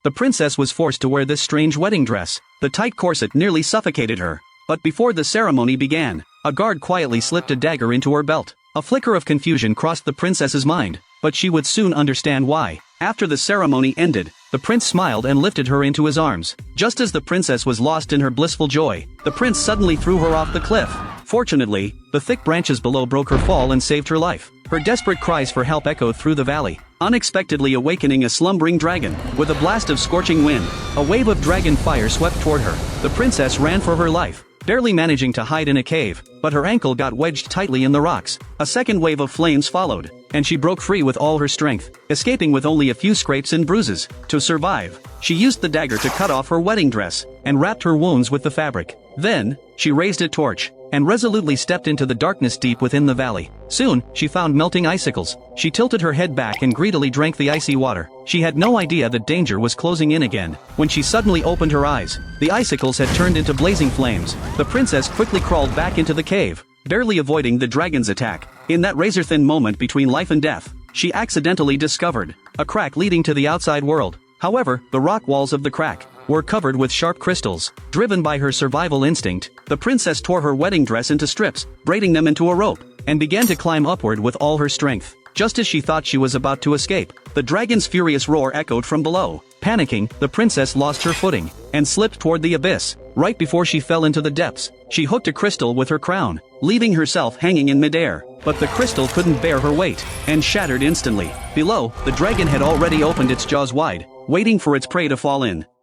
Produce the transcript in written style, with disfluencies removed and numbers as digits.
The princess was forced to wear this strange wedding dress. The tight corset nearly suffocated her. But before the ceremony began, a guard quietly slipped a dagger into her belt. A flicker of confusion crossed the princess's mind, but she would soon understand why. After the ceremony ended, the prince smiled and lifted her into his arms. Just as the princess was lost in her blissful joy, the prince suddenly threw her off the cliff. Fortunately, the thick branches below broke her fall and saved her life. Her desperate cries for help echoed through the valley, unexpectedly awakening a slumbering dragon. With a blast of scorching wind, a wave of dragon fire swept toward her. The princess ran for her life, barely managing to hide in a cave, but her ankle got wedged tightly in the rocks. A second wave of flames followed, and she broke free with all her strength, escaping with only a few scrapes and bruises. To survive, she used the dagger to cut off her wedding dress, and wrapped her wounds with the fabric. Then, she raised a torch, and resolutely stepped into the darkness deep within the valley. Soon, she found melting icicles. She tilted her head back and greedily drank the icy water. She had no idea that danger was closing in again. When she suddenly opened her eyes, the icicles had turned into blazing flames. The princess quickly crawled back into the cave, barely avoiding the dragon's attack. In that razor-thin moment between life and death, she accidentally discovered a crack leading to the outside world. However, the rock walls of the crack were covered with sharp crystals. Driven by her survival instinct, the princess tore her wedding dress into strips, braiding them into a rope, and began to climb upward with all her strength. Just as she thought she was about to escape, the dragon's furious roar echoed from below. Panicking, the princess lost her footing, and slipped toward the abyss. Right before she fell into the depths, she hooked a crystal with her crown, leaving herself hanging in midair. But the crystal couldn't bear her weight, and shattered instantly. Below, the dragon had already opened its jaws wide, waiting for its prey to fall in.